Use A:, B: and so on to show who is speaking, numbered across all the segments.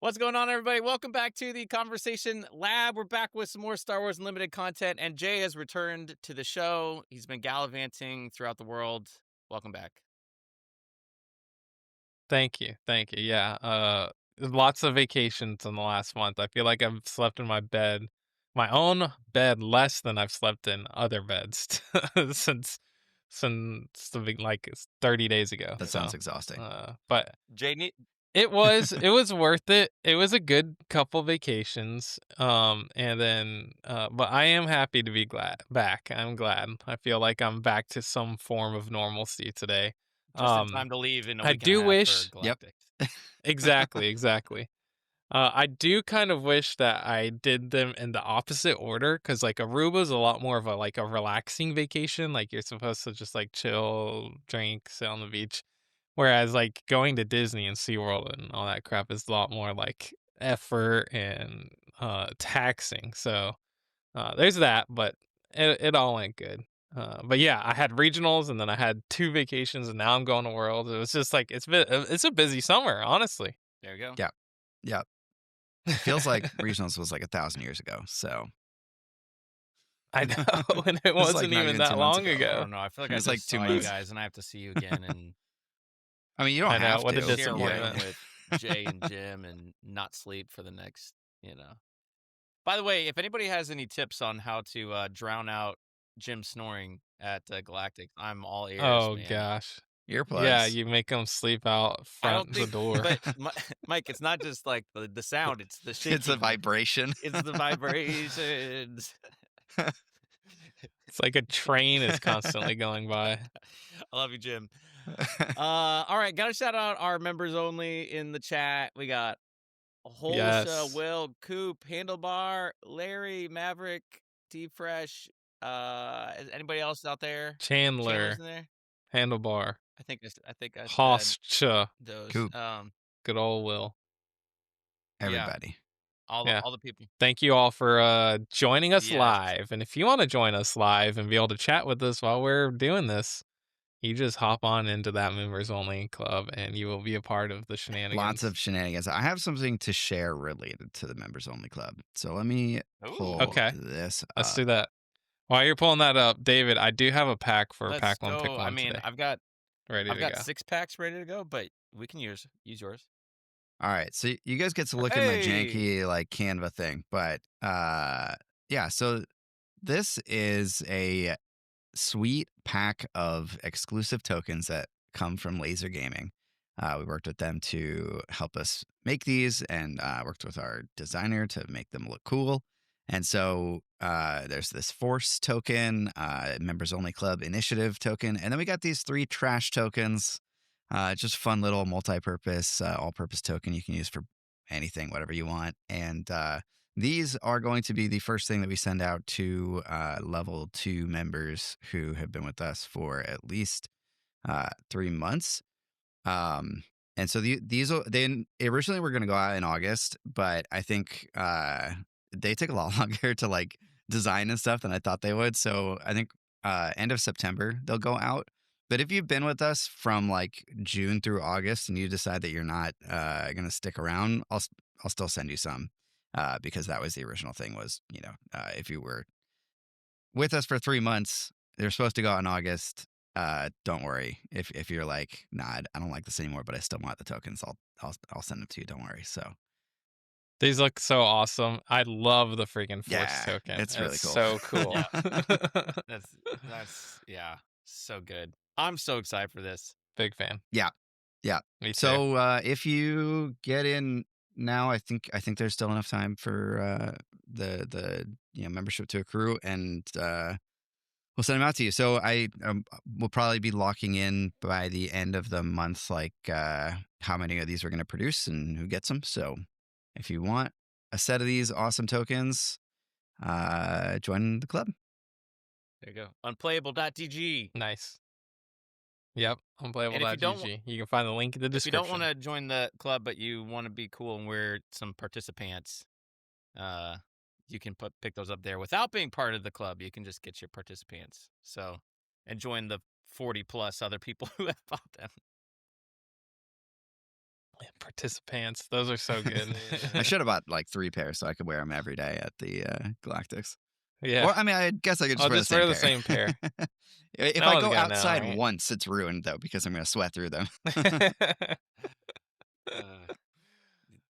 A: What's going on, everybody? Welcome back to the Conversation Lab. We're back with some more Star Wars Unlimited content, and Jay has returned to the show. He's been gallivanting throughout the world. Welcome back.
B: Thank you, thank you. Yeah, lots of vacations in the last month. I feel like I've slept in my own bed less than I've slept in other beds since since the 30 days ago.
C: That sounds
B: So,
C: exhausting.
B: but
A: Jay, ne-
B: it was worth it. It was a good couple vacations. And then, but I am happy to be glad back. I'm glad. I feel like I'm back to some form of normalcy today.
A: just in
B: Um,
A: time to leave in a
B: I
A: week and a
B: do
A: half for
B: wish.
C: Yep.
A: Galactic.
B: Exactly, exactly. I do kind of wish that I did them in the opposite order, because like Aruba's a lot more of a relaxing vacation. Like you're supposed to just like chill, drink, sit on the beach. Whereas like going to Disney and SeaWorld and all that crap is a lot more like effort and taxing. So there's that, but it all went good. But yeah, I had regionals and then I had two vacations and now I'm going to World. It was just like it's a busy summer, honestly.
A: There you go.
C: Yeah. Yeah. It feels like regionals was like 1,000 years ago. So
B: I know, and it
C: it's like
B: wasn't
C: not
B: even
C: even
B: that
C: 2 months
B: long
C: ago.
A: I
B: ago.
A: don't know. I feel like
C: It
A: I
C: was like
A: just
C: 2
A: saw you
C: months.
A: guys, and I have to see you again. And
C: I mean, you don't
B: I know,
C: have
B: what a
C: to,
A: share a
C: but
A: room
B: disappointment.
A: with Jay and Jim and not sleep for the next. By the way, if anybody has any tips on how to drown out Jim snoring at Galactic, I'm all ears,
B: Oh
A: man.
B: gosh. Yeah,
C: earplugs.
B: you make them sleep out
A: I don't
B: front the
A: think,
B: door.
A: but Mike, it's not just like the sound; it's the
C: It's a
A: shaking,
C: vibration.
A: it's the vibrations.
B: It's like a train is constantly going by.
A: I love you, Jim. All right, gotta shout out our members only in the chat. We got Holsha,
B: Yes.
A: Will, Coop, Handlebar, Larry, Maverick, T Fresh. Is anybody else out there? Chandler's
B: Chandler,
A: in there.
B: Handlebar,
A: I think I said
B: Hofstra,
A: those.
C: Coop.
B: good old Will.
A: Yeah,
C: Everybody.
A: all
B: Yeah.
A: the people.
B: Thank you all for joining us
A: Yes.
B: live. And if you want to join us live and be able to chat with us while we're doing this, you just hop on into that members only club and you will be a part of the
C: Lots
B: shenanigans.
C: of shenanigans. I have something to share related to the members only club. So let me
A: Ooh,
C: pull
B: Okay,
C: this
B: let's
C: up.
B: do that. While you're pulling that up, David, I do have a pack for
A: let's
B: pack one, pick
A: go. I
B: one
A: mean,
B: today,
A: I've got
B: ready
A: I've
B: to
A: got
B: go.
A: 6 packs ready to go, but we can use yours.
C: All right. So you guys get to look at my
A: Hey,
C: janky like Canva thing, but yeah, so this is a sweet pack of exclusive tokens that come from Laser Gaming. We worked with them to help us make these and worked with our designer to make them look cool. And so there's this Force token, members only club initiative token, and then we got these 3 trash tokens. Just fun little multi-purpose, all-purpose token you can use for anything, whatever you want. And these are going to be the first thing that we send out to level 2 members who have been with us for at least 3 months. And so they originally were going to go out in August, but I think they took a lot longer to like design and stuff than I thought they would. So I think end of September they'll go out. But if you've been with us from like June through August and you decide that you're not going to stick around, I'll still send you some because that was the original thing. Was if you were with us for 3 months, they're supposed to go out in August. Don't worry if you're like, nah, I don't like this anymore, but I still want the tokens. I'll send them to you. Don't worry. So
B: These look so awesome. I love the freaking Force
C: yeah,
B: token.
C: it's really
B: It's
C: cool.
B: so cool.
A: yeah, that's yeah, so good. I'm so excited for this.
B: Big fan.
C: Yeah, yeah.
B: Me too.
C: So if you get in now, I think there's still enough time for the membership to accrue, and we'll send them out to you. So I will probably be locking in by the end of the month, like how many of these we're going to produce and who gets them. So if you want a set of these awesome tokens, join the club.
A: There you go. Unplayable.tg.
B: Nice. Yep.
A: And
B: Unplayable.gg. You can find the link in the
A: if you don't want
B: description.
A: to join the club, but you want to be cool and wear some participants, uh, you can pick those up there without being part of the club. You can just get your participants. So, and join the 40 plus other people who have bought them.
B: Participants, those are so good.
C: I should have bought like 3 pairs so I could wear them every day at the Galactics.
B: Yeah.
C: Or I mean, I guess I could just
B: I'll
C: wear the
B: just
C: same
B: wear the
C: pair.
B: same pair.
C: If
B: No
C: I
B: one's
C: go
B: gonna know,
C: outside
B: right?
C: once, it's ruined though because I'm gonna sweat through them.
A: Uh,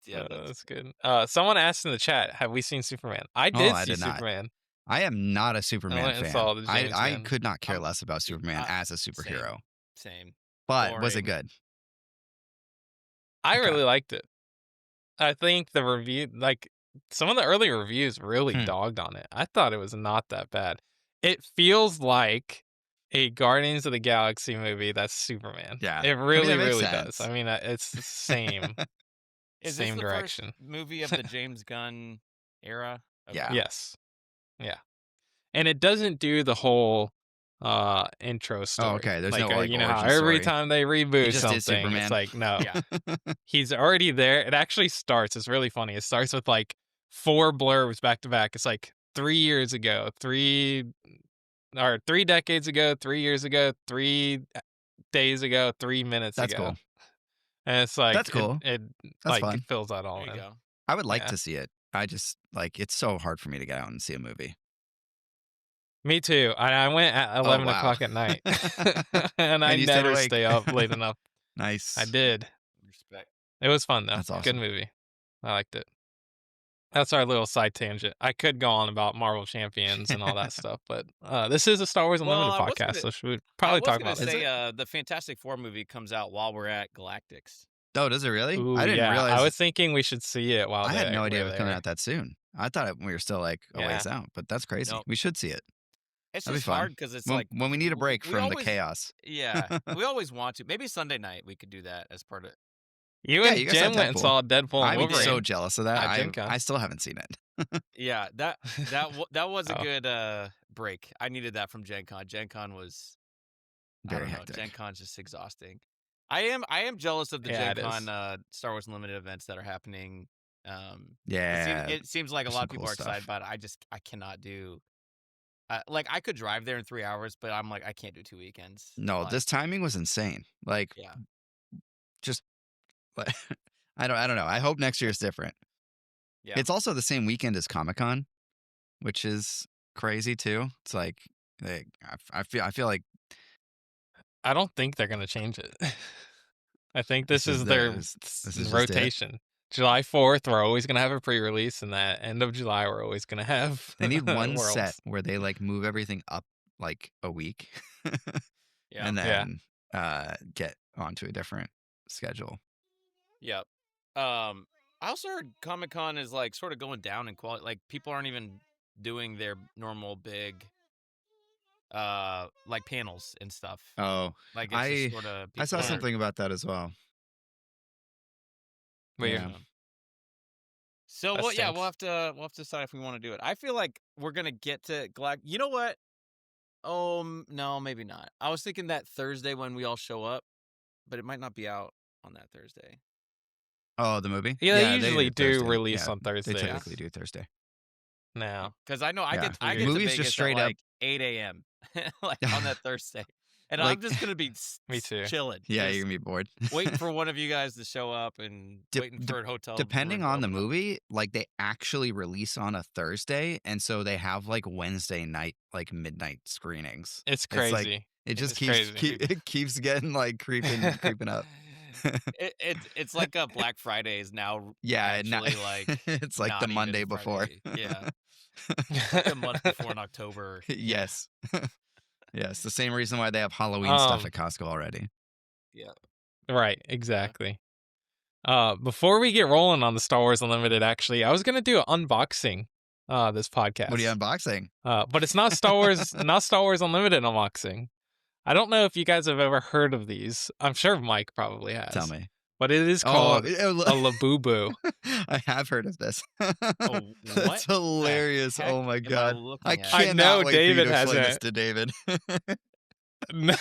A: yeah, that's
B: That's good. Someone asked in the chat, "Have we seen Superman?" I
C: Oh,
B: did
C: I
B: see
C: did not.
B: Superman.
C: I am not a
B: I
C: Superman
B: went and
C: fan.
B: saw the James
C: I
B: Gunn.
C: could not care
A: I'm
C: less about
A: y-
C: Superman as a
A: same,
C: superhero.
A: same.
C: But was it
A: Boring.
C: good?
B: I
C: Okay.
B: really liked it. I think the review, like some of the early reviews, really
C: Hmm.
B: dogged on it. I thought it was not that bad. It feels like a Guardians of the Galaxy movie that's Superman.
C: Yeah.
B: It
C: I mean,
B: really,
C: that makes
B: really does.
C: sense.
B: I mean, it's the
A: Is this
B: same
A: the first
B: direction.
A: movie of the James Gunn era? Okay.
C: Yeah.
B: Yes. Yeah. And it doesn't do the whole intro
C: Oh,
B: story.
C: okay. There's
B: Like
C: no like
B: you know how
C: origin
B: every
C: story.
B: time they
C: He
B: reboot
C: just is
B: something, it's
C: Superman.
B: like no.
A: Yeah.
B: He's already there. It actually starts. It's really funny. It starts with like 4 blurbs back to back. It's like 3 years ago, 3 decades ago, 3 years ago, 3 days ago, 3 minutes
C: That's
B: ago,
C: cool.
B: and it's like
C: That's cool.
B: it
C: That's
B: like
C: fun.
B: fills that all
A: There you
B: in.
A: go.
C: I would like
B: Yeah,
C: to see it. I just like it's so hard for me to get out and see a movie.
B: me too. I went at
C: Oh
B: 11
C: wow.
B: o'clock at night, and I
C: And you stayed
B: never
C: awake.
B: stay up late enough. I
C: Nice.
B: did.
A: Respect.
B: It was fun though.
C: That's
B: Good
C: awesome.
B: movie. I liked it. That's our little side tangent. I could go on about Marvel Champions and all that stuff, but this is a Star Wars
A: Well,
B: Unlimited podcast, so we should
A: I
B: probably
A: was
B: talk
A: gonna
B: about it.
C: Is
A: say
C: it?
A: the Fantastic Four movie comes out while we're at Galactics.
C: Oh, does it really?
B: Ooh,
C: I didn't
B: yeah.
C: realize.
B: I was thinking we should see it while
C: I had no idea it
B: we're
C: was coming
B: there.
C: out that soon. I thought we were still like a ways
B: Yeah.
C: out, but that's crazy.
A: Nope.
C: We should see it.
A: It's
C: That'd be
A: just
C: fun.
A: hard because it's
C: When,
A: like
C: when we need a break
A: we
C: from the
A: always,
C: chaos.
A: yeah, we always want to. Maybe Sunday night we could do that as part of.
B: You
C: Yeah,
B: and
C: you guys saw
B: Jen went and
C: Deadpool.
B: saw Deadpool and
C: I'm
B: Wolverine.
C: so jealous of that.
B: at Gen Con.
C: I still haven't seen it.
A: Yeah, that was a
B: Oh.
A: good break. I needed that from Gen Con. Gen Con was I
C: Very
A: don't know.
C: hectic.
A: Gen Con's just exhausting. I am jealous of the
B: Yeah,
A: Gen
B: it
A: Con
B: is.
A: Star Wars Unlimited events that are happening.
C: Yeah.
A: It seems like a
C: there's
A: lot
C: some
A: of people
C: cool
A: are excited
C: stuff.
A: about it. I cannot do. Like I could drive there in 3 hours, but I'm like I can't do 2 weekends.
C: No,
A: Like,
C: this timing was insane. Like,
A: yeah,
C: just I don't know. I hope next year is different.
A: yeah.
C: It's also the same weekend as Comic-Con, which is crazy too. It's like I feel like
B: I don't think they're gonna change it. I think this
C: this is
B: is
C: the
B: their
C: this is just it.
B: rotation. July 4th, we're always gonna have a pre-release, and that end of July, we're always gonna have
C: They need one
B: Worlds.
C: set where they like move everything up like a week,
A: Yeah.
C: and
B: Yeah.
C: then get onto a different schedule.
A: Yep. I also heard Comic Con is like sort of going down in quality. Like people aren't even doing their normal big like panels and stuff.
C: Oh,
A: Like it's just sort of
C: I saw
A: people are-
C: something about that as well.
B: Weird.
C: Yeah.
A: So
B: That
A: well, yeah,
B: stinks.
A: we'll have to decide if we want to do it. I feel like we're gonna get to You know what? Oh no, maybe not. I was thinking that Thursday when we all show up, but it might not be out on that Thursday.
C: Oh, the movie?
B: Yeah, they usually do
C: Thursday.
B: release
C: Yeah,
B: on Thursdays.
C: They typically do Thursday.
B: No.
A: Because I know I
C: Yeah.
A: get to
C: Movies
A: Vegas
C: just straight
A: at
C: up-
A: like 8 a.m. like on that Thursday, and
C: Like-
A: I'm just gonna be
B: Me too.
A: chilling.
C: Yeah,
A: just
C: you're gonna be bored.
A: waiting for one of you guys to show up and waiting for a hotel.
C: Depending
A: room to
C: on the
A: open up.
C: movie, like they actually release on a Thursday, and so they have like Wednesday night, like midnight screenings.
B: It's
C: like-
B: crazy.
C: It just
B: It's crazy.
C: it keeps getting like creeping up.
A: It's like a Black Friday is now.
C: Yeah,
A: actually, like
C: it's like
A: not
C: the
A: even
C: Monday before.
A: Friday. Yeah, like a month before in October.
C: Yes. Yes, the same reason why they have Halloween stuff at Costco already.
B: Right, exactly. Before we get rolling on the Star Wars Unlimited, actually, I was gonna do an unboxing this podcast.
C: What are you unboxing?
B: But it's not Star Wars, not Star Wars Unlimited unboxing. I don't know if you guys have ever heard of these. I'm sure Mike probably has.
C: Tell me.
B: But it is called a
C: oh,
B: Labubu.
C: I have heard of this.
A: what
C: That's hilarious.
A: heck
C: Oh my
A: am I
C: god.
A: looking
C: I
A: at?
C: cannot
B: I know
C: wait for you
B: David
C: to explain this
B: hasn't.
C: to David.
B: No-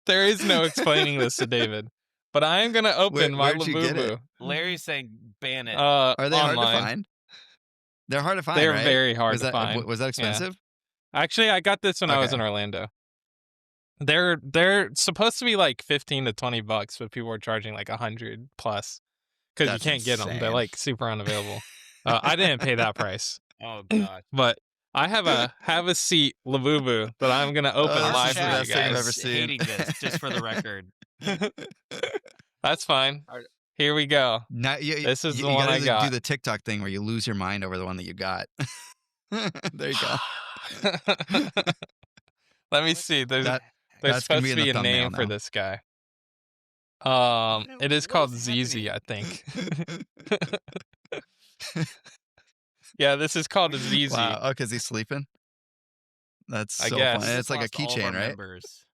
B: there is no explaining this to David. But I am gonna open my
C: where'd you get it?
B: Labubu.
A: Larry's saying ban it.
C: Are they hard to
B: online.
C: find? They're hard to find,
B: They're
C: right?
B: very hard
C: was
B: to
C: that,
B: find.
C: Was that expensive?
B: Actually, I got this when I was
C: Okay.
B: in Orlando. They're supposed to be like 15 to $20, but people are charging like 100 plus because you
C: That's
B: can't get them. They're
C: insane.
B: like super unavailable. I didn't pay that price,
A: Oh gosh.
B: but I have a seat Labubu that I'm gonna open
C: This
A: Our
C: is
B: live
C: the
B: for
A: chat
B: you
C: best thing I've
A: is
C: ever
B: guys.
C: seen.
A: hating this, just for the record.
B: That's fine.
A: Our-
B: Here we go.
C: Now,
B: This is
C: you
B: the one I
C: gotta do
B: got.
C: the TikTok thing where you lose your mind over the one that you got. There you go.
B: Let me
A: what
B: see.
A: the
C: That
B: There's
C: that's gonna
B: supposed
C: be
B: to
C: in the
B: be a
C: thumbnail
B: name for
C: now.
B: this guy.
A: What,
B: It is
A: what
B: called
A: is
B: ZZ,
A: happening?
B: I think. Yeah, this is called a ZZ,
C: Wow. Oh, because he's sleeping. That's
B: I
C: so fun.
A: We
C: And
B: guess.
C: it's
A: just
C: like a
A: lost all of our
C: keychain, right?
A: members.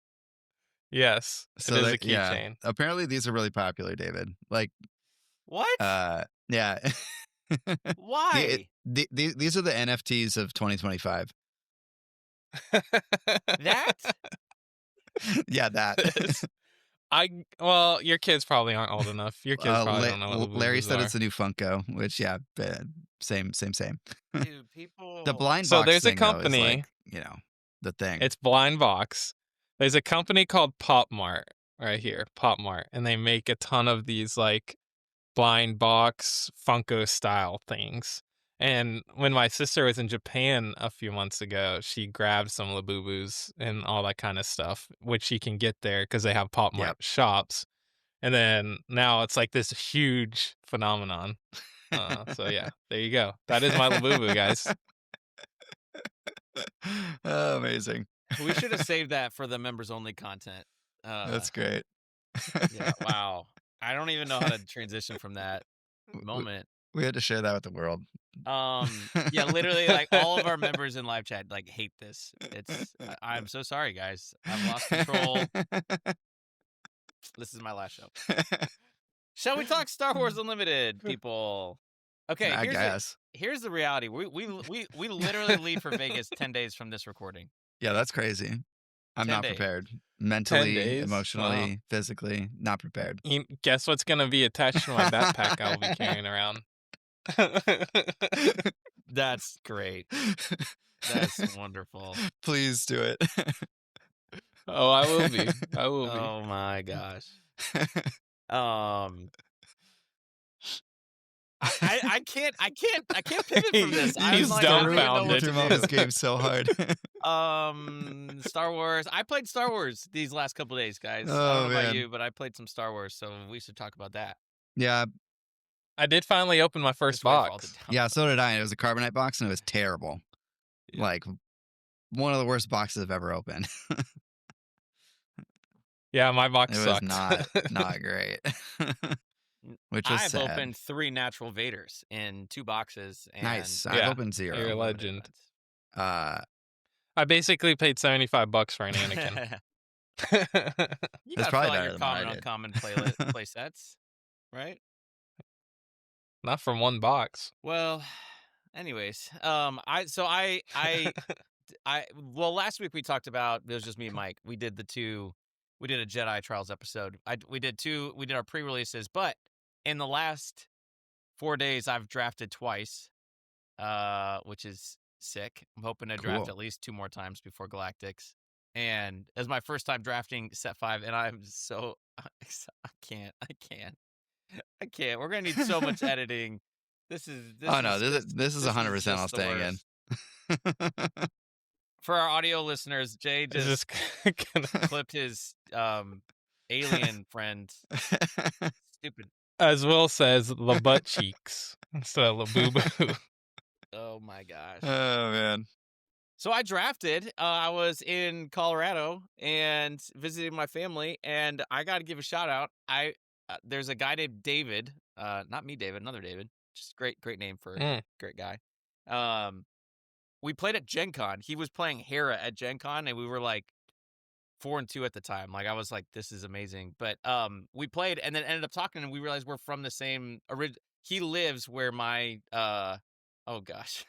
B: Yes, it
C: So
B: is
C: that
B: a
C: yeah.
B: keychain.
C: Apparently these are really popular, David. Like
A: What?
C: yeah.
A: Why?
C: These are the NFTs of 2025.
A: That?
C: Yeah, that.
B: This- well, your kids probably aren't old enough. Your kids probably don't know what
C: Larry
B: Labubus
C: said
B: are.
C: it's a new Funko, which yeah, same.
A: Dude,
C: The
A: people.
C: blind
B: So
C: box
B: there's a
C: thing though is like,
B: company.
C: the thing.
B: It's Blind Box. There's a company called Pop Mart right here, Pop Mart, and they make a ton of these like blind box Funko style things. And when my sister was in Japan a few months ago, she grabbed some Labubus and all that kind of stuff, which you can get there because they have Pop Mart
C: Yep.
B: shops. And then now it's like this huge phenomenon. So yeah, there you go. That is my Labubu, guys.
C: Oh, amazing.
A: We should have saved that for the members only content.
C: That's great.
A: Yeah. Wow. I don't even know how to transition from that moment.
C: We had to share that with the world.
A: Yeah, literally, like all of our members in live chat like hate this. I'm so sorry, guys. I've lost control. This is my last show. Shall we talk Star Wars Unlimited, people? Okay,
C: I guess.
A: here's the reality. We literally leave for Vegas 10 days from this recording.
C: Yeah, that's crazy. I'm
A: 10
C: not
A: days.
C: prepared.
B: 10
C: Mentally,
B: days?
C: emotionally, physically, not prepared.
B: Guess what's gonna be attached to my backpack I'll be carrying around?
A: That's great. That's wonderful.
C: Please do it.
B: Oh, I will be. I will be.
A: Oh my gosh. I can't pivot from this.
B: He's
A: I don't even know
B: dumbfounded.
A: what to
C: Mom,
A: do.
C: this game's so hard.
A: Star Wars. I played Star Wars these last couple days, guys. I
C: Oh,
A: don't know about
C: man.
A: you, but I played some Star Wars, so we should talk about that.
C: Yeah,
B: I did finally open my first
A: This way for all the
B: box.
A: dumb-
C: yeah, so did I. It was a carbonite box and it was terrible.
A: Yeah.
C: Like one of the worst boxes I've ever opened.
B: Yeah, my box
C: It was
B: sucked.
C: not great. Which was
A: I've
C: sad.
A: opened 3 natural Vaders in 2 boxes. And
C: Nice.
B: Yeah,
C: I've opened 0.
B: you're a
A: unlimited
B: legend.
C: Uh,
B: I basically paid $75 for an Anakin.
A: You
C: It's
A: gotta
C: probably
A: fill out
C: better
A: your
C: than what I
A: common
C: did.
A: uncommon play sets, right?
B: Not from one box.
A: Well, anyways, well, last week we talked about, it was just me and Mike. We did a Jedi Trials episode. We did our pre-releases, but in the last 4 days I've drafted twice, which is sick. I'm hoping to draft
C: Cool.
A: at least 2 more times before Galactics. And as my first time drafting set 5, and I'm so I can't. We're gonna need so much editing. This is
C: this is 100%
A: just
C: I'll
A: the
C: staying in.
A: worst. For our audio listeners, Jay
B: It's
A: just
B: just gonna...
A: clipped his alien friend. Stupid.
B: As Will says, the butt cheeks. So Labubu.
A: Oh my gosh.
C: Oh man.
A: So I drafted. I was in Colorado and visiting my family, and I got to give a shout out. There's a guy named David. Not me, David. Another David. Just great name for a great guy. We played at Gen Con. He was playing Hera at Gen Con, and we were like 4-2 at the time. Like I was like, this is amazing. But we played and then ended up talking, and we realized we're from the same. He lives where my oh gosh,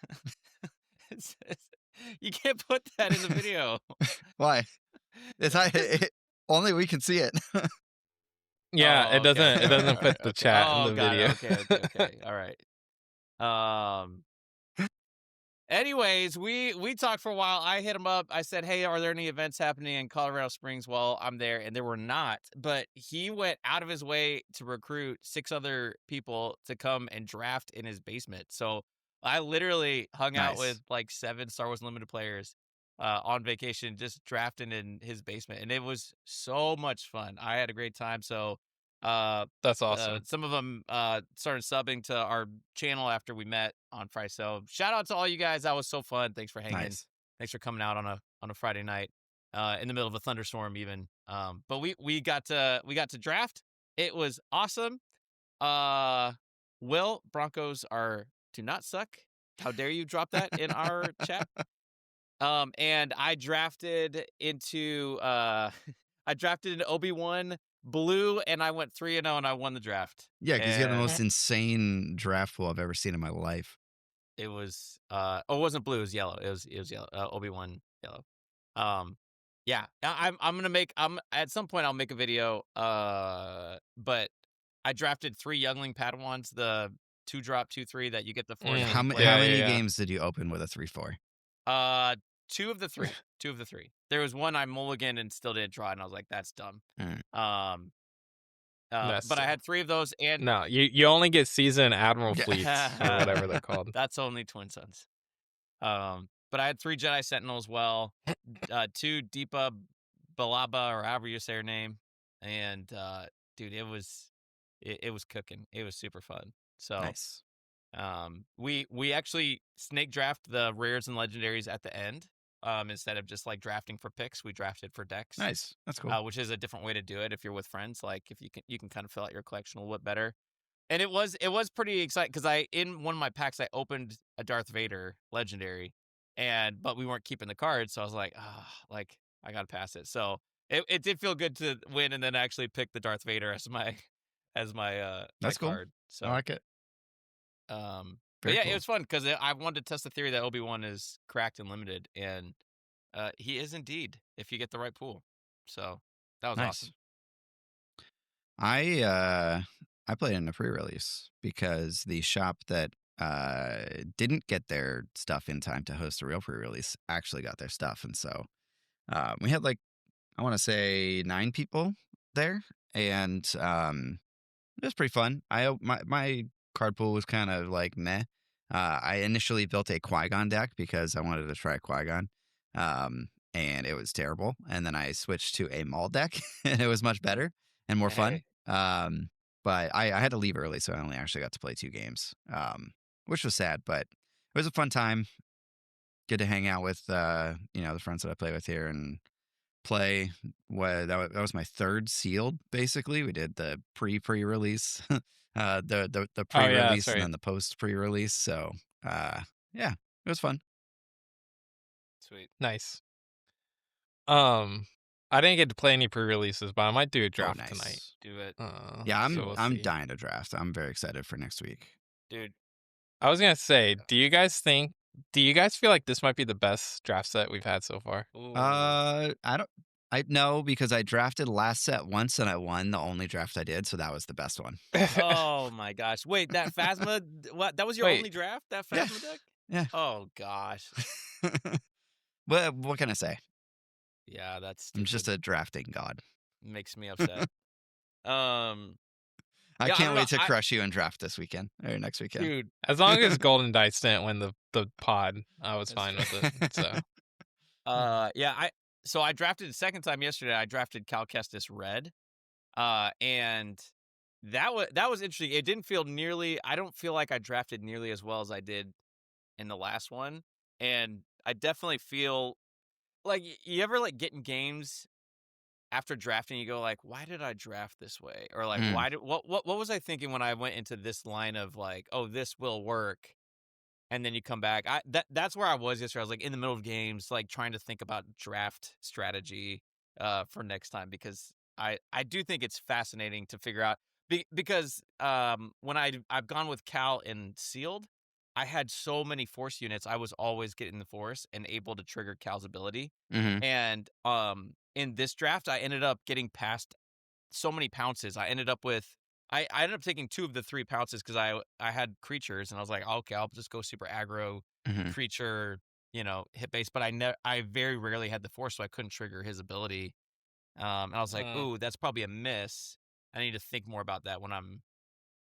A: you can't put that in the video.
C: Why? Only we can see it.
B: Yeah,
A: Oh,
B: it doesn't.
A: okay.
B: It doesn't fit the
C: Okay.
B: chat
A: Oh,
B: in the
A: got
B: video.
A: it. Okay. All right. Anyways, we talked for a while. I hit him up. I said, "Hey, are there any events happening in Colorado Springs while I'm there?" And there were not. But he went out of his way to recruit 6 other people to come and draft in his basement. So I literally hung out with
C: Nice.
A: like 7 Star Wars Limited players on vacation, just drafting in his basement, and it was so much fun. I had a great time. So uh,
B: That's awesome.
A: some of them started subbing to our channel after we met on Friday. So shout out to all you guys. That was so fun. Thanks for hanging.
C: Nice.
A: Thanks for coming out on a Friday night in the middle of a thunderstorm even. But we got to draft. It was awesome. Uh Will, Broncos are do not suck. How dare you drop that in our chat? And I drafted into I drafted an Obi-Wan blue and I went 3-0 and I won the draft.
C: Yeah, because you had the most
A: And
C: insane draft pool I've ever seen in my life.
A: it was oh, it wasn't blue, it was yellow. It was yellow. Obi-Wan yellow. Um yeah, I'm going to make I'm at some point I'll make a video but I drafted 3 youngling Padawans, the 2 drop 2-3 that you get the Force when you play
C: How
B: Yeah, yeah,
C: many
B: yeah.
C: games did you open with a 3-4?
A: Uh, 2 of the 3. 2 of the 3. There was one I mulliganed and still didn't draw, and I was like, "That's dumb."
C: Mm.
A: Um,
B: That's
A: but I had 3 of those, and
B: no. You only get season admiral
C: Yeah.
B: fleets or whatever they're called.
A: that's only Twin Suns. But I had 3 Jedi Sentinel as well, 2 Deepa Balaba, or however you say her name, and dude, it was cooking. It was super fun. So
C: Nice.
A: we actually snake draft the rares and legendaries at the end. Instead of just like drafting for picks, we drafted for decks.
C: Nice. That's cool.
A: Which is a different way to do it if you're with friends. Like if you can kind of fill out your collection a little bit better. And it was pretty exciting because I in one of my packs I opened a Darth Vader legendary, but we weren't keeping the cards, so I was like, like I gotta pass it. So it did feel good to win and then actually pick the Darth Vader as my my
C: That's cool.
A: card.
C: I
A: So
C: like it.
A: but
C: Very
A: yeah, it
C: cool.
A: was fun because I wanted to test the theory that Obi-Wan is cracked and limited, and he is indeed if you get the right pool. So that was
C: Nice.
A: awesome.
C: I played in a pre-release because the shop that didn't get their stuff in time to host a real pre-release actually got their stuff, and so we had like I want to say 9 people there, and it was pretty fun. My card pool was kind of like meh. I initially built a Qui-Gon deck because I wanted to try Qui-Gon, and it was terrible. And then I switched to a Maul deck, and it was much better and more fun.
A: Hey,
C: But I had to leave early, so I only actually got to play 2 games, which was sad. But it was a fun time. Good to hang out with the friends that I play with here and play. That was my 3rd sealed. Basically, we did the pre-release, the
B: Oh yeah, that's
C: pre-release, and
B: right.
C: then the post pre-release. So yeah, it was fun.
A: sweet.
B: Nice. I didn't get to play any pre-releases, but I might do a
C: Oh,
B: draft tonight.
C: nice.
A: Do it,
C: Yeah,
B: So we'll
C: I'm
B: see.
C: dying to draft. I'm very excited for next week.
A: dude.
B: I was gonna say, do you guys feel like this might be the best draft set we've had so far?
A: Ooh.
C: I don't. I know because I drafted last set once and I won the only draft I did, so that was the best one.
A: Oh my gosh! Wait, that Phasma. What? That was your
B: Wait,
A: only draft? That
C: Yeah,
A: Phasma deck?
C: yeah.
A: Oh gosh.
C: What can I say?
A: Yeah, that's
C: I'm just
A: stupid.
C: a drafting god.
A: Makes me upset. Um.
C: I
A: Yeah, I
C: can't
A: don't know.
C: wait to crush you and draft this weekend or next weekend.
A: Dude.
B: as long as Golden Dice didn't win the pod, I was
A: That's
B: fine
A: fair.
B: with it. So
A: Yeah. I drafted the second time yesterday. I drafted Cal Kestis Red. And that was interesting. It didn't feel nearly. I don't feel like I drafted nearly as well as I did in the last one, and I definitely feel like you ever like get in games after drafting, you go like, why did I draft this way, or like
C: Mm,
A: why did what was I thinking when I went into this line of like, oh, this will work, and then you come back. That's where I was yesterday. I was like in the middle of games, like trying to think about draft strategy for next time because I do think it's fascinating to figure out because when I've gone with Cal and sealed, I had so many force units. I was always getting the force and able to trigger Cal's ability.
C: hmm
A: And in this draft, I ended up getting past so many pounces. I ended up with I ended up taking 2 of the 3 pounces because I had creatures, and I was like, "Okay, I'll just go super aggro
C: Hmm.
A: creature, hit base," but I very rarely had the force, so I couldn't trigger his ability, and I was like,
B: Mm.
A: "Ooh, that's probably a miss." I need to think more about that when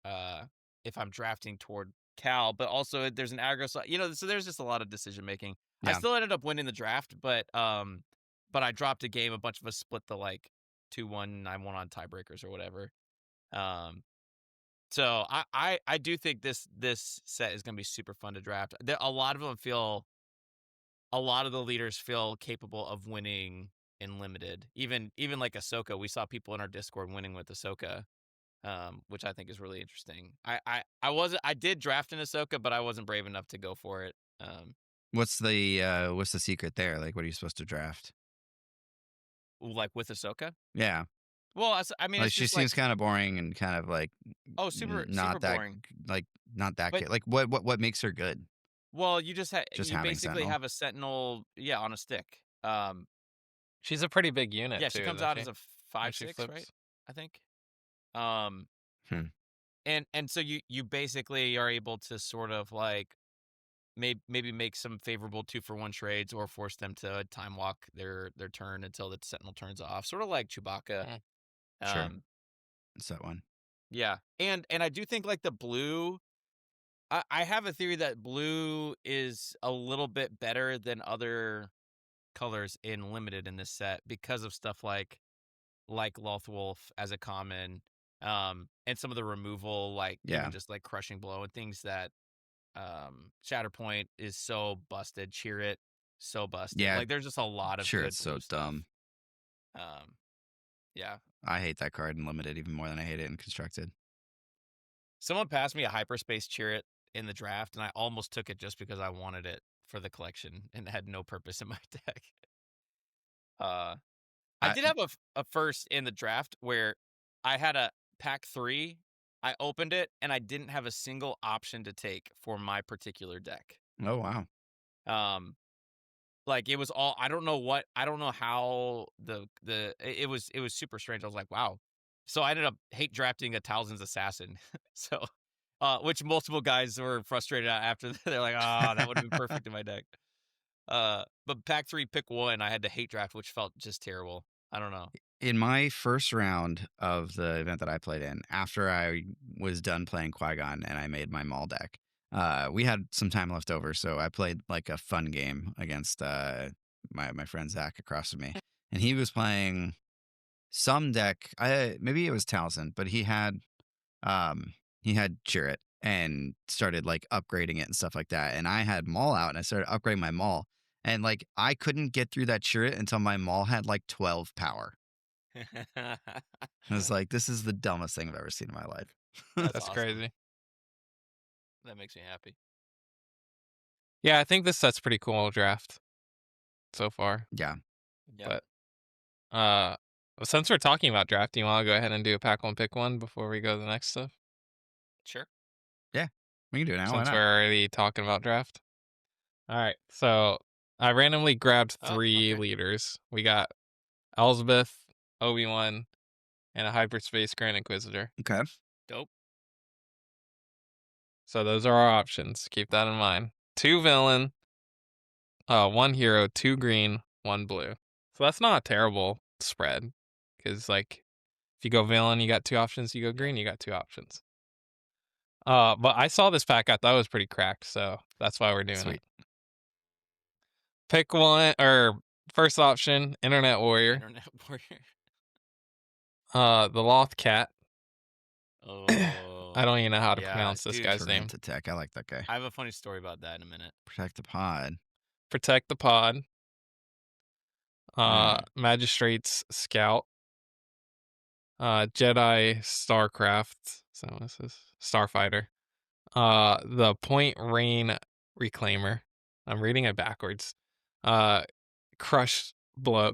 A: uh, if I'm drafting toward Cal, but also there's an aggro side, so there's just a lot of decision making. I
C: Yeah.
A: still ended up winning the draft, but I dropped a game. A bunch of us split the like 2-1. I won on tiebreakers or whatever. Um, so I do think this set is gonna be super fun to draft. A lot of them feel a lot of the leaders feel capable of winning in limited. Even like Ahsoka, we saw people in our Discord winning with Ahsoka, which I think is really interesting. I did draft an Ahsoka, but I wasn't brave enough to go for it.
C: What's the secret there? Like, what are you supposed to draft?
A: Like with Ahsoka.
C: Yeah,
A: Well, I mean,
C: like
A: it's
C: she
A: just like,
C: seems kind of boring and kind of like
A: oh, super super
C: not that
A: boring.
C: like not that
A: But
C: good. Like what makes her good?
A: well,
C: Just
A: you
C: having
A: basically
C: Sentinel.
A: have a Sentinel, yeah, on a stick.
B: She's a pretty big unit
A: Yeah,
B: too,
A: she comes
B: isn't
A: out as
B: she?
A: a
B: When
A: five
B: she
A: six, right?
B: flips.
A: I think. Um,
C: Hmm.
A: and so you basically are able to sort of like maybe make some favorable 2-for-1 trades or force them to time walk their turn until the Sentinel turns off, sort of like Chewbacca.
B: Mm.
C: Sure,
A: Um,
C: it's that one.
A: yeah, and I do think like the blue. I have a theory that blue is a little bit better than other colors in limited in this set because of stuff like Lothwolf as a common, and some of the removal, like even
C: Yeah,
A: just like crushing blow and things that Shatterpoint is so busted, Cheer It so busted.
C: yeah.
A: Like there's just a lot of
C: Sure,
A: good
C: it's so
A: blue stuff.
C: dumb.
A: Um, yeah.
C: I hate that card in limited even more than I hate it in constructed.
A: Someone passed me a hyperspace Cheer It in the draft, and I almost took it just because I wanted it for the collection and it had no purpose in my deck. Uh, I
C: I
A: did have a first in the draft where I had a pack 3. I opened it and I didn't have a single option to take for my particular deck.
C: Oh wow.
A: Um, like it was all I don't know how it was super strange. I was like, wow. So I ended up hate drafting a Talzin's Assassin. So which multiple guys were frustrated at after they're like, ah, that would have been perfect in my deck. But pack 3 pick 1, I had to hate draft, which felt just terrible. I don't know.
C: In my first round of the event that I played in, after I was done playing Qui-Gon and I made my Maul deck, we had some time left over, so I played like a fun game against my friend Zach across from me, and he was playing some deck. Maybe it was Talzin, but he had Chirrut and started like upgrading it and stuff like that. And I had Maul out and I started upgrading my Maul. And like I couldn't get through that Chirrut until my Maul had like 12 power. I was like, this is the dumbest thing I've ever seen in my life.
A: That's
B: That's
A: awesome.
B: crazy.
A: That makes me happy.
B: Yeah, I think this set's pretty cool draft so far.
C: Yeah.
A: Yep.
B: But uh since we're talking about draft, do you want to go ahead and do a pack one pick one before we go to the next stuff?
A: Sure.
C: Yeah. We can do it now. Why
B: Since we're
C: not?
B: already talking about draft. All right. So I randomly grabbed
A: Oh,
B: 3
A: okay.
B: leaders. We got Elsbeth, Obi-Wan, and a hyperspace Grand Inquisitor.
C: Okay.
A: Dope.
B: So those are our options. Keep that in mind. 2 villain, 1 hero, 2 green, 1 blue. So that's not a terrible spread. Because like if you go villain, you got 2 options. You go
A: Yep.
B: green, you got 2 options. But I saw this pack. I thought it was pretty cracked, so that's why we're doing it.
C: Sweet.
B: Pick one or first option, Internet Warrior.
A: Internet warrior.
B: The Loth Cat. I
A: Oh,
B: don't even know how to
A: yeah,
B: pronounce this
A: dude.
B: guy's name.
C: Torrent attack. I like that guy.
A: I have a funny story about that in a minute.
C: Protect the pod.
B: Protect the Pod.
C: Mm.
B: Magistrate's Scout. Jedi Starcraft. So what's this? Starfighter. The Point Rain Reclaimer. I'm reading it backwards. Crushing Blow.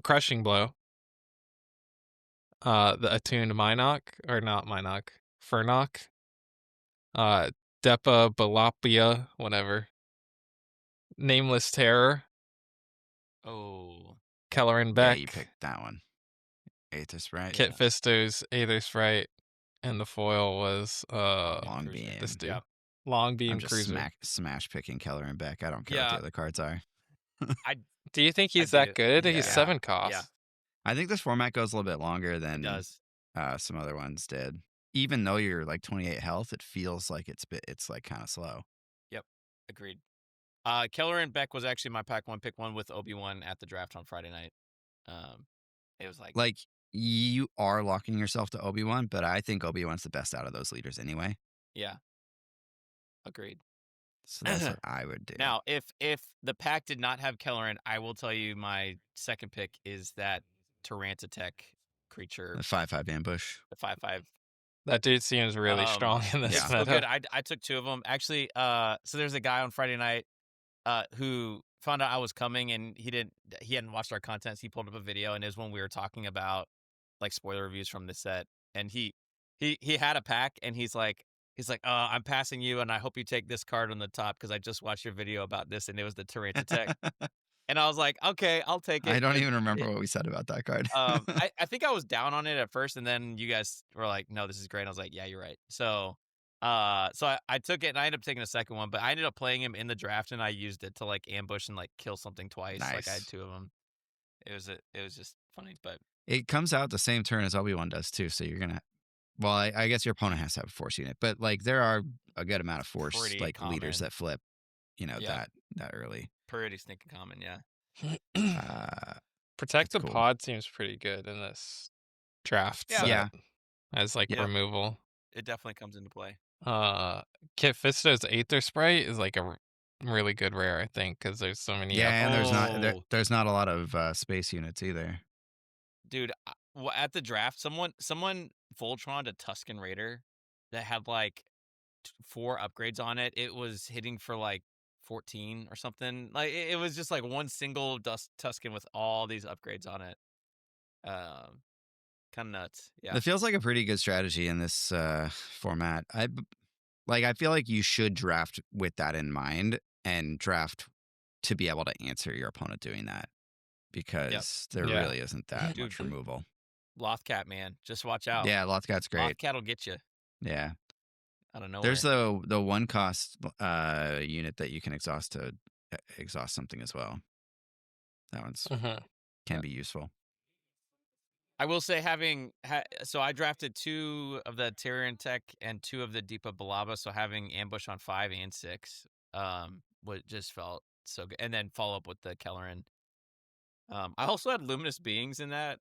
B: The Attuned Minok, or not Minok, Furnock. Depa Balapia, whatever. Nameless Terror.
A: Oh,
B: Kelleran
C: Yeah, you
B: Beck.
C: picked that one. Aethys, right?
B: Kit
A: yeah.
B: Fisto's Aether Sprite. and the foil was
A: Long beam
C: Long
A: cruiser.
B: this
C: beam.
B: dude.
A: Yep.
B: Long
C: I'm
B: beam
C: just
B: cruiser.
C: smash picking Keller and Beck. I don't care what the
A: Yeah.
C: other cards are.
A: I
B: Do you think
A: I
B: he's that
A: do.
B: good? He's
C: Yeah.
B: 7
A: Yeah.
B: cost.
C: I think this format goes a little bit longer
A: It
C: than
A: does.
C: some other ones did. Even though you're like 28 health, it feels like it's like kind of slow.
A: Yep. Agreed. Keller and Beck was actually my pack one pick one with Obi-Wan at the draft on Friday night. It was like,
C: Like you are locking yourself to Obi-Wan, but I think Obi-Wan's the best out of those leaders anyway.
A: yeah, agreed.
C: So that's what I would do.
A: Now, if the pack did not have Kelleran, I will tell you my second pick is that Tyrantotech creature,
C: The 5/5 ambush.
A: the 5/5.
B: That dude seems really strong in this
A: It's so
B: meta.
A: good. I took two of them actually. So there's a guy on Friday night who found out I was coming and he hadn't watched our content. So he pulled up a video and it was when we were talking about like spoiler reviews from the set, and he had a pack and he's like, I'm passing you and I hope you take this card on the top because I just watched your video about this and it was the Tyrantotech. And I was like, okay, I'll take it.
C: I don't even remember what we said about that card.
A: I think I was down on it at first, and then you guys were like, "No, this is great." And I was like, "Yeah, you're right." So I took it, and I ended up taking a second one, but I ended up playing him in the draft, and I used it to like ambush and like kill something twice. Like I had
C: Nice.
A: two of them. It was just funny, but
C: It comes out the same turn as Obi-Wan does too, so you're gonna. Well, I guess your opponent has to have a force unit, but like there are a good amount of force
A: pretty
C: like leaders
A: common.
C: that flip,
A: Yeah,
C: that early.
A: pretty sneaking common. Yeah,
B: Protected
C: cool.
B: pod seems pretty good in this draft
A: Yeah.
B: set
C: Yeah.
B: as like
A: Yeah.
B: removal.
A: it definitely comes into play.
B: Kit Fisto's Aether Sprite is like a really good rare, I think, because there's so many.
C: Yeah, and
A: Oh.
C: there's not a lot of space units either.
A: Dude, at the draft, someone Voltroned a Tusken Raider that had like 4 upgrades on it. It was hitting for like 14 or something. Like it was just like one single Tusken with all these upgrades on it. Kind of nuts. Yeah.
C: It feels like a pretty good strategy in this format. I feel like you should draft with that in mind and draft to be able to answer your opponent doing that because there
B: Yeah.
C: really isn't that
A: Dude,
C: much removal.
A: Lothcat, man, just watch out.
C: Yeah, Lothcat's great.
A: Lothcat will get you.
C: Yeah.
A: I don't know.
C: There's the one cost unit that you can exhaust to exhaust something as well. That one's can be useful.
A: I will say so I drafted 2 of the Tyrantotech and 2 of the Deepa Balaba, so having ambush on 5 and 6 what just felt so good. And then follow up with the Kelleran. I also had Luminous Beings in that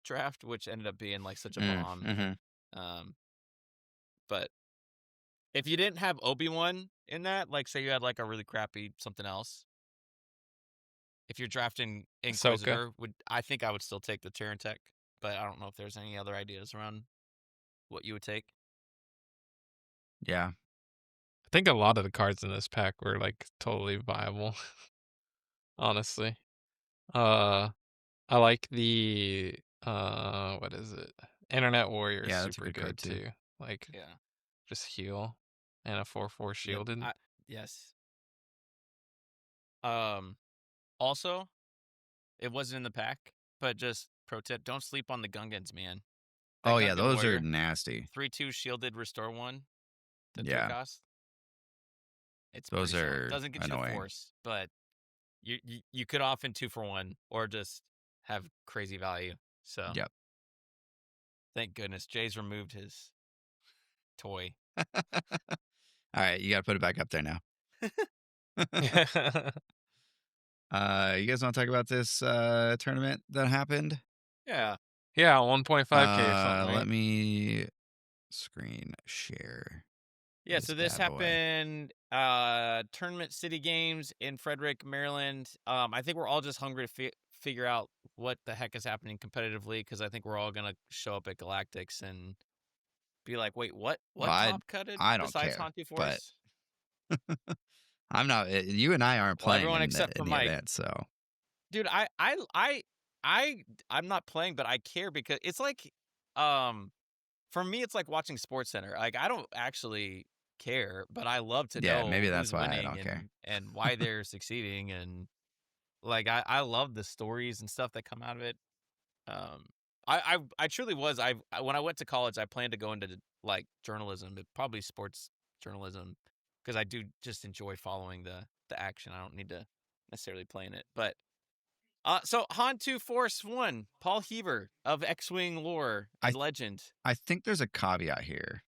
A: draft, which ended up being like such a bomb.
C: Mm-hmm.
A: But if you didn't have Obi-Wan in that, like say you had like a really crappy something else, if you're drafting Inquisitor, I think I would still take the Tyrantotech, but I don't know if there's any other ideas around what you would take.
C: Yeah.
B: I think a lot of the cards in this pack were like totally viable. Honestly. I like the what is it? Internet Warrior is
C: Yeah, that's a
B: super
C: good card,
B: good
C: too.
B: too. Like
A: Yeah.
B: just heal and a 4/4 shielded.
A: Yes. Also, it wasn't in the pack, but just pro tip: don't sleep on the Gungans, man. That
C: Oh yeah,
A: Gungan
C: those
A: warrior,
C: are nasty.
A: 3/2 shielded, restore 1 to 3
C: Yeah.
A: cost. It's
C: Those
A: pretty strong.
C: are
A: Doesn't get you the
C: annoying.
A: force, but you could often 2 for 1 or just have crazy value. So
C: Yep.
A: thank goodness Jay's removed his toy.
C: All right, you got to put it back up there now. You guys want to talk about this tournament that happened?
A: Yeah.
B: Yeah, 1.5K or something. Right?
C: Let me screen share.
A: Yeah, so this
C: bad boy.
A: happened Tournament City Games in Frederick, Maryland. I think we're all just hungry to figure out what the heck is happening competitively because I think we're all gonna show up at Galactics and be like, "Wait, what? What
C: Well,
A: top cutted
C: I don't
A: besides
C: care,
A: Hantu
C: but
A: Force?"
C: I'm not. You and I aren't
A: Well,
C: playing
A: everyone
C: in
A: except for
C: the
A: Mike.
C: event, so
A: Dude, I'm not playing, but I care because it's like, for me, it's like watching Sports Center. Like I don't actually care, but I love to
C: yeah,
A: know
C: maybe that's
A: who's
C: why I
A: winning
C: don't care.
A: and why they're succeeding, and like I love the stories and stuff that come out of it. I truly was. When I went to college, I planned to go into like journalism, but probably sports journalism, because I do just enjoy following the action. I don't need to necessarily play in it. But so Han 2 Force 1, Paul Heaver of X-Wing lore
C: I
A: and legend.
C: I think there's a caveat here,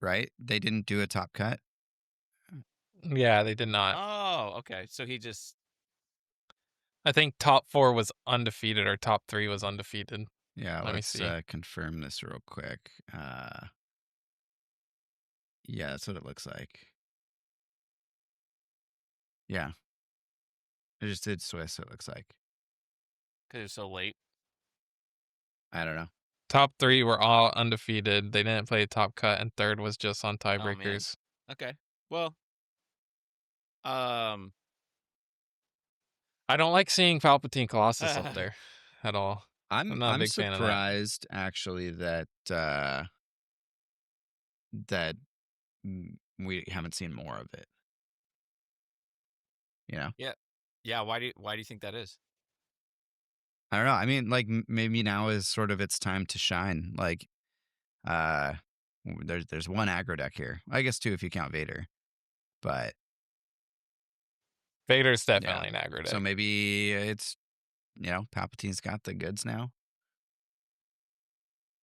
C: right? They didn't do a top cut.
B: Yeah, they did not.
A: Oh, okay. So he just
B: I think top 4 was undefeated or top 3 was undefeated.
C: Yeah,
B: Let me
C: let's
B: see.
C: confirm this real quick. Yeah, that's what it looks like. Yeah, I just did Swiss. It looks like.
A: because it's so late.
C: I don't know.
B: Top 3 were all undefeated. They didn't play top cut, and third was just on
A: Oh man.
B: tiebreakers.
A: Okay. Well, um,
B: I don't like seeing Palpatine Colossus up there at all. I'm not a
C: I'm
B: big fan of that.
C: surprised actually that that we haven't seen more of it. You know,
A: yeah, yeah. Why do you think that is?
C: I don't know. I mean, like maybe now is sort of its time to shine. Like, uh, there's one aggro deck here. I guess two if you count Vader, but
B: Vader's
C: yeah.
B: definitely an aggro
C: So
B: deck.
C: maybe it's Palpatine's got the goods now.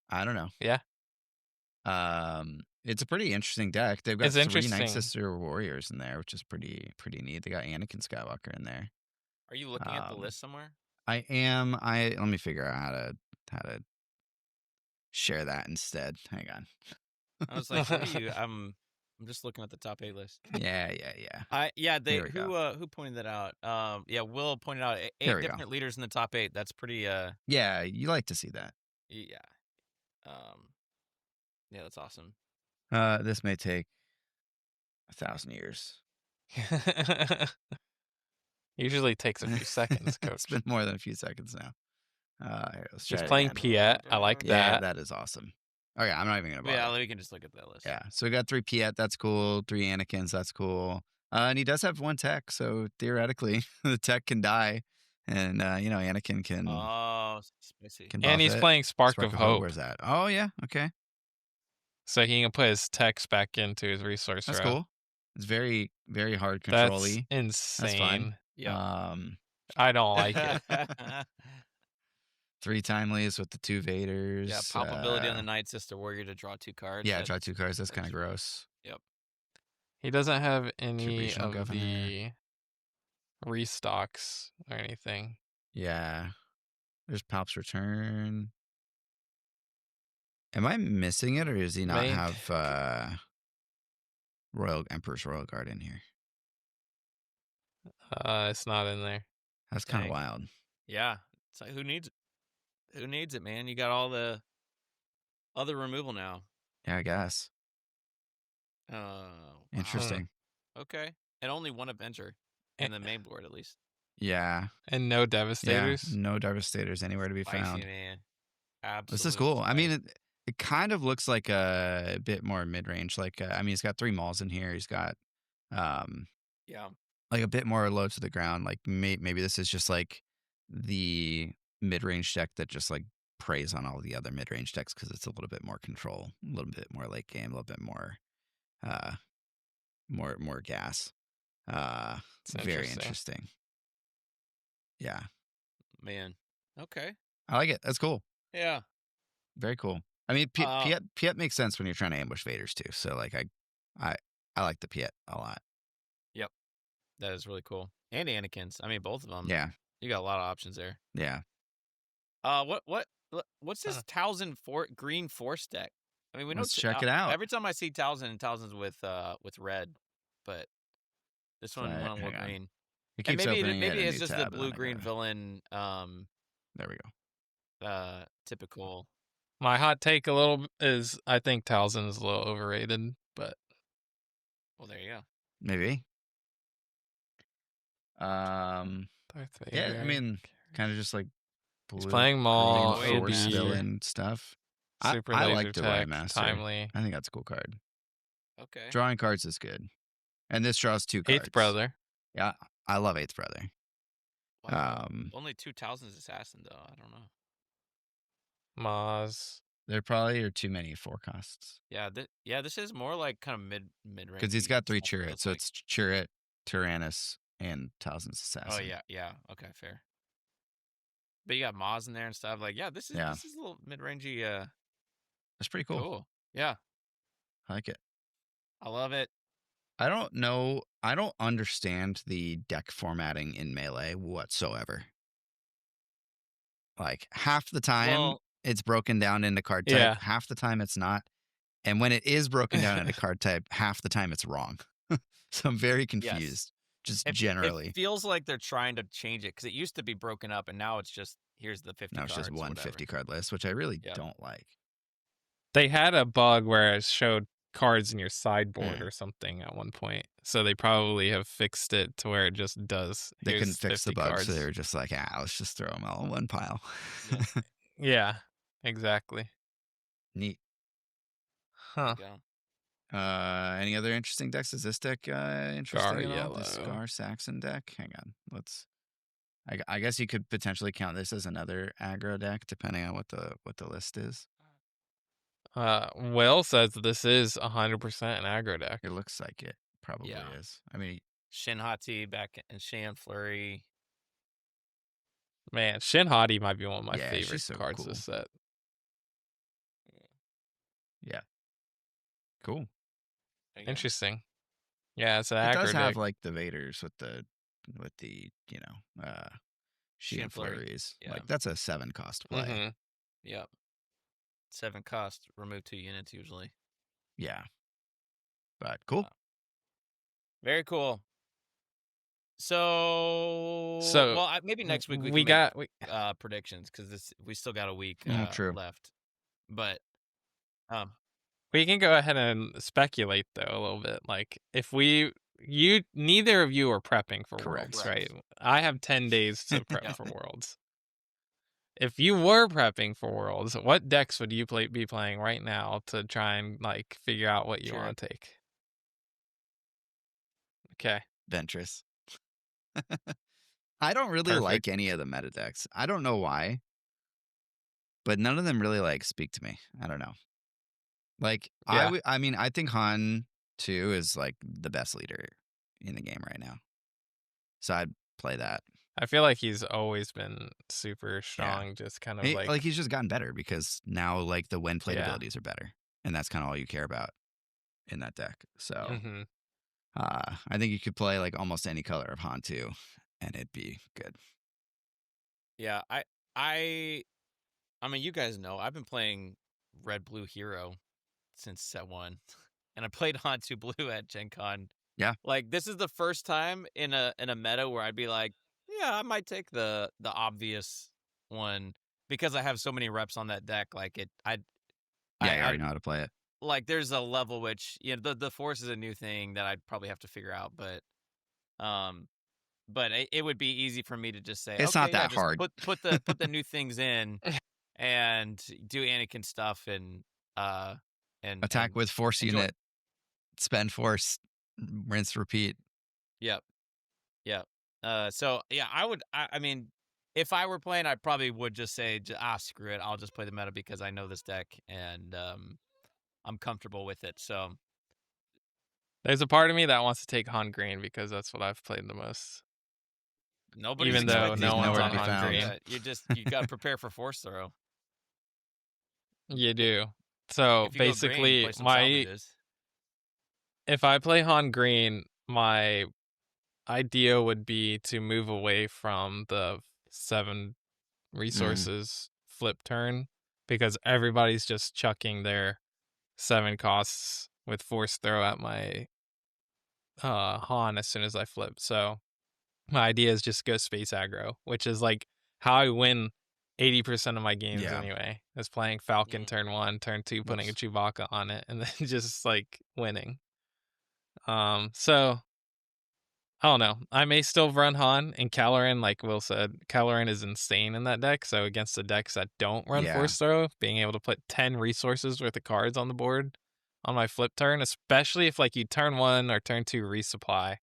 C: I don't know.
B: Yeah.
C: It's a pretty interesting deck. They've got
B: It's
C: three Night
B: interesting.
C: Sister warriors in there, which is pretty neat. They got Anakin Skywalker in there.
A: Are you looking at the
C: Um,
A: list somewhere?
C: I am. Let me figure out how to share that instead. Hang on.
A: I was like, what are you? I'm just looking at the top 8 list.
C: Yeah.
A: Yeah, they
C: Here we go.
A: who pointed that out? Yeah, Will pointed out
C: There
A: eight
C: we go.
A: different leaders in the top 8. That's pretty
C: Yeah, you like to see that.
A: yeah. Um yeah, that's awesome.
C: This may take 1,000 years.
B: Usually takes a few seconds,
C: It's
B: coach.
C: been more than a few seconds now. Here, let's try
B: He's
C: it
B: playing
C: again.
B: Piet. I like
C: Yeah,
B: that.
C: that is awesome. Okay, I'm not even gonna
A: Yeah,
C: bother.
A: we can just look at that list.
C: Yeah, so we got 3 Piet, that's cool. 3 Anakins, that's cool. And he does have 1 tech, so theoretically the tech can die, and Anakin
A: Oh, spicy.
C: can
B: And
C: buff
B: he's
C: it.
B: playing Spark
C: Spark
B: of
C: of Hope,
B: Hope.
C: where's that? Oh yeah, okay,
B: So he can put his text back into his resource
C: that's
B: row.
C: cool. It's very very hard
B: That's
C: control-y. That's fine.
B: insane.
A: Yep.
B: I don't like it.
C: 3 timelies with the 2 Vaders.
A: Yeah, pop ability on the Night Sister Warrior to draw 2 cards.
C: Yeah, draw 2 cards. That's kind of
A: that's-
C: gross.
A: Yep.
B: He doesn't have any
C: Regional
B: of
C: Governor.
B: the restocks or anything.
C: Yeah. There's Palp's Return. Am I missing it, or does he not
B: Main-
C: have Emperor's Royal Guard in here?
B: It's not in there.
C: That's kind of
A: Dang.
C: wild.
A: Yeah. It's like who needs it, man? You got all the other removal now.
C: Yeah, I guess.
A: Wow.
C: Interesting.
A: Okay. And only one Avenger in the main board, at least.
C: Yeah.
B: And no Devastators.
C: Yeah. No Devastators anywhere to be
A: Spicy,
C: found.
A: man. Absolutely.
C: This is cool. I mean, it kind of looks like a bit more mid range. Like, I mean, he's got 3 Mauls in here. He's got,
A: yeah.
C: like a bit more low to the ground. Like maybe this is just like the mid range deck that just like preys on all the other mid range decks because it's a little bit more control, a little bit more late game, a little bit more, more gas. It's very interesting. Yeah,
A: Man. Okay.
C: I like it. That's cool.
A: Yeah.
C: Very cool. I mean, Piet makes sense when you're trying to ambush Vaders too. So like I like the Piet a lot.
A: Yep. That is really cool. And Anakin's. I mean, both of them.
C: Yeah.
A: You got a lot of options there.
C: Yeah.
A: What's this Towson Green Force deck? I mean, we know.
C: Let's check it out.
A: Every time I see Towson's with red, but this one went more green.
C: It keeps
A: and
C: opening
A: maybe
C: at a
A: it's
C: new
A: just
C: tab,
A: the
C: and then I
A: blue-green
C: gotta-
A: villain.
C: There we go.
A: Typical.
B: My hot take is I think Towson is a little overrated, but
A: Well, there you go.
C: Maybe.
B: Darth Vader.
C: Yeah, I mean, kind of just like blue.
B: He's playing Maul,
C: green,
A: OB,
C: Force villain stuff.
B: Super
C: I
B: Laser
C: like the Roy
B: Tech,
C: Master.
B: Timely.
C: I think that's a cool card.
A: Okay.
C: Drawing cards is good, and this draws 2 cards.
B: Eighth Brother.
C: Yeah, I love Eighth Brother.
A: Wow. Only 2 Towson's assassin though. I don't know.
B: Maz.
C: There probably are too many forecasts.
A: Yeah, this is more like kind of mid-range
C: Because he's got 3
A: stuff, it
C: Chirrut,
A: feels
C: so
A: like.
C: it's Chirrut, Tyrannus, and Talzin's
A: Oh,
C: Assassin.
A: yeah, okay, fair. But you got Moz in there and stuff, like, yeah,
C: Yeah,
A: this is a little mid-rangey,
C: that's pretty cool.
A: cool. Yeah,
C: I like it.
A: I love it.
C: I don't know. I don't understand the deck formatting in Melee whatsoever. Like half the time
A: Well,
C: it's broken down into card type,
B: Yeah.
C: half the time it's not. And when it is broken down into card type, half the time it's wrong. So I'm very
A: yes.
C: confused, just
A: It
C: generally.
A: feels like they're trying to change it because it used to be broken up, and now it's just, here's the 50
C: Now it's just
A: cards or
C: one
A: whatever.
C: 50 card list, which I really
A: Yep.
C: don't like.
B: They had a bug where it showed cards in your sideboard
C: Hmm.
B: or something at one point. So they probably have fixed it to where it just does.
C: They couldn't
B: Here's
C: fix the
B: 50
C: bug, so they
B: cards.
C: were just like, let's just throw them all in one pile.
A: Yeah,
B: Yeah, exactly.
C: Neat.
A: there
B: Huh.
A: you go.
C: Any other interesting decks? Is this deck interesting
B: Gar
C: at all? This
B: yellow.
C: Scar Saxon deck? Hang on. I guess you could potentially count this as another aggro deck, depending on what the list is.
B: Will says this is 100% an aggro deck.
C: It looks like it probably
A: Yeah.
C: is. I mean,
A: Shin Hati back and Shan Flurry.
B: Man, Shin Hati might be one of my
C: yeah,
B: favorite
C: she's so
B: cards
C: cool.
B: this set.
C: Yeah, cool.
A: There you go.
B: Interesting. Yeah, it's an
C: It does
B: aggro
C: have
B: deck.
C: like the Vaders with the She
A: Shan
C: and
A: Flurry.
C: Flurries.
A: Yeah.
C: Like that's a 7 cost play.
B: Mm-hmm.
A: Yep. 7 cost, remove 2 units usually.
C: Yeah, but cool.
A: Very cool. So,
B: So
A: well, maybe next week we
B: we
A: can make
B: got
A: predictions because we still got a week
C: True.
A: left. But
B: we can go ahead and speculate though a little bit. Like if you neither of you are prepping for
C: Correct.
B: Worlds,
A: Correct.
B: right? I have 10 days to prep
A: Yeah.
B: for Worlds. If you were prepping for Worlds, what decks would you be playing right now to try and like figure out what you
A: Sure.
B: want to take? Okay.
C: Ventress. I don't really like
B: Perfect.
C: any of the meta decks. I don't know why, but none of them really like speak to me. I don't know. Like
B: Yeah.
C: I mean, I think Han 2 is like the best leader in the game right now. So I'd play that.
B: I feel like he's always been super strong, just kind of like
C: He's just gotten better because now like the when played
B: yeah.
C: abilities are better, and that's kind of all you care about in that deck. So
B: Mm-hmm.
C: I think you could play like almost any color of Han 2 and it'd be good.
A: Yeah, I mean, you guys know I've been playing Red Blue Hero since set 1. And I played Hantu Blue at Gen Con.
C: Yeah.
A: Like this is the first time in a meta where I'd be like, yeah, I might take the obvious one because I have so many reps on that deck. Like
C: Yeah,
A: I
C: you already know how to play it.
A: like there's a level which the force is a new thing that I'd probably have to figure out, but it would be easy for me to just say,
C: It's
A: okay,
C: not
A: yeah,
C: that
A: just
C: hard.
A: put the new things in and do Anakin stuff and
C: Attack
A: and
C: with force
A: enjoy.
C: unit, spend force, rinse, repeat.
A: Yep. Yep. So yeah, I mean, if I were playing, I probably would just say, screw it. I'll just play the meta because I know this deck and I'm comfortable with it. So
B: There's a part of me that wants to take Han Green because that's what I've played the most.
A: nobody's
B: Even though
A: expecting
B: no
C: He's
B: one's
C: nowhere to
B: on
C: be
B: Han
C: found.
B: Green.
A: You got to prepare for force throw.
B: You do. So
A: If you go green,
B: basically
A: play some salvages.
B: if I play Han Green, my idea would be to move away from the 7 resources flip turn because everybody's just chucking their 7 costs with force throw at my Han as soon as I flip. So my idea is just go space aggro, which is like how I win 80% of my games
C: Yeah.
B: anyway. Is playing Falcon
A: Mm.
B: turn 1, turn 2, putting a
C: Whoops.
B: Chewbacca on it, and then just like winning. So I don't know. I may still run Han and Caloran, like Will said. Caloran is insane in that deck. So against the decks that don't run
C: Yeah.
B: Force Throw, being able to put 10 resources worth of cards on the board on my flip turn, especially if like you turn 1 or turn 2 resupply,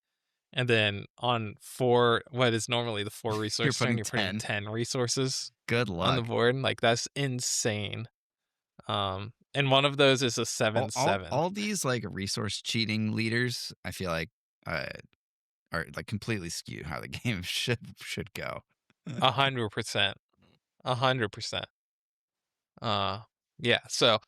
B: and then on 4, what is normally the 4 resource turn,
C: putting
B: you're putting
C: 10.
B: 10 resources
C: Good
B: on the
C: luck.
B: board. Like that's insane. And one of those is a
C: all,
B: seven
C: all,
B: seven.
C: all these like resource cheating leaders, I feel like, uh, are like completely skew how the game should go.
B: 100%. 100%. Uh, yeah. So,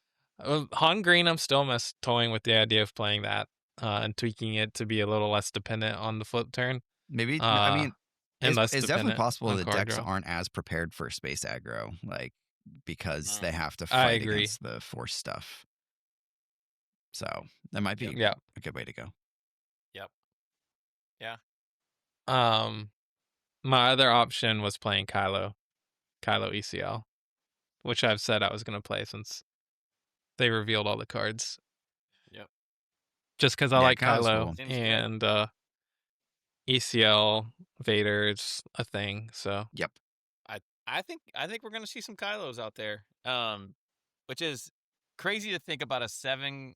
B: Han Green, I'm still toying with the idea of playing that, and tweaking it to be a little less dependent on the flip turn,
C: Maybe I
B: uh,
C: mean,
B: and less
C: it's definitely
B: dependent
C: possible
B: on
C: the
B: card
C: decks
B: draw.
C: aren't as prepared for space aggro, like because they
A: Mm,
C: have to
B: I
C: fight
B: agree.
C: against the force stuff. So that might
A: yep.
C: be
B: Yeah.
C: a good way to go.
A: Yep. Yeah.
B: Um, my other option was playing Kylo ECL, which I've said I was gonna play since they revealed all the cards.
A: Yep.
B: Just because I
C: Yeah,
B: like
C: Kylo's
B: Kylo
C: cool.
A: Seems good.
B: and ECL Vader's a thing. So
C: Yep.
A: I think we're gonna see some Kylos out there. Which is crazy to think about a seven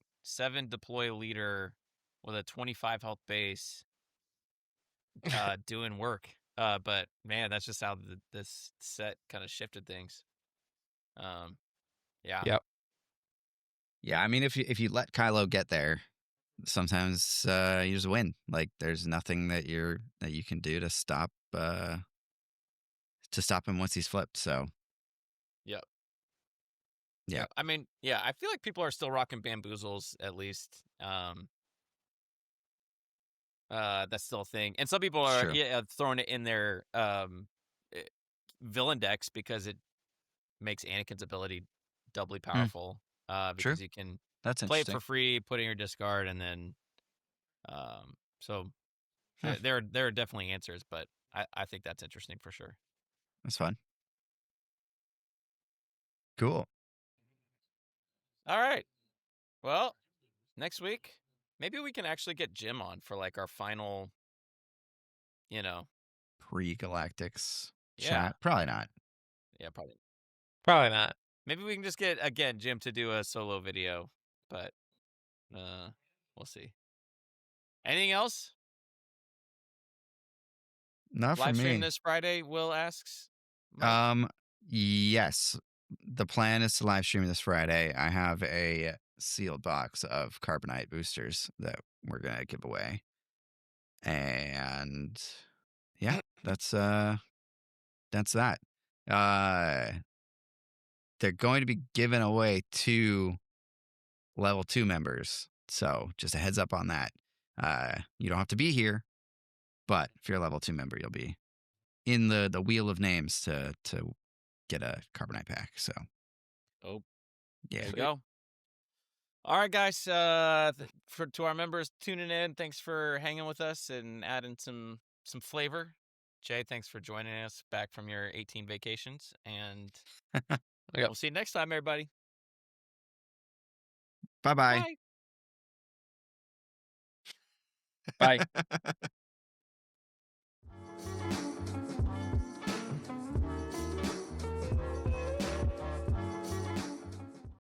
A: deploy leader with a 25 health base doing work. But man, that's just how this set kind of shifted things. Um, yeah.
B: yep.
C: Yeah, I mean, if you let Kylo get there, sometimes you just win. Like there's nothing that you can do to stop him once he's flipped. So
A: Yep.
C: yeah,
A: Yep. I mean, yeah, I feel like people are still rocking bamboozles at least. That's still a thing. And some people
C: it's
A: are
C: true.
A: throwing it in their eh, villain decks because it makes Anakin's ability doubly
C: Hmm,
A: powerful.
C: true.
A: Because you can
C: That's
A: play it
C: interesting.
A: for free, put in your discard, and then so
C: Huh,
A: there are definitely answers, but I think that's interesting for sure.
C: that's fun. Cool.
A: All right. Well, next week maybe we can actually get Jim on for like our final. You know,
C: Pre-Galactics
A: yeah,
C: chat. Probably not.
A: yeah, probably.
B: Probably not.
A: Maybe we can just get again Jim to do a solo video, but uh, we'll see. Anything else?
C: Not for
A: Live stream
C: me.
A: this Friday, Will asks. Mike?
C: Um, yes. The plan is to live stream this Friday. I have a sealed box of carbonite boosters that we're gonna give away. And yeah, that's that. Uh they're going to be given away to level 2 members. So, just a heads up on that. You don't have to be here, but if you're a level 2 member, you'll be in the wheel of names to get a carbonite pack. So,
A: Oh,
C: yeah.
A: there you
B: Sweet.
A: go. All right, guys. To our members tuning in, thanks for hanging with us and adding some flavor. Jay, thanks for joining us back from your 18 vacations, and
B: Yep.
A: we'll see you next time, everybody.
C: Bye-bye.
A: Bye.
B: Bye.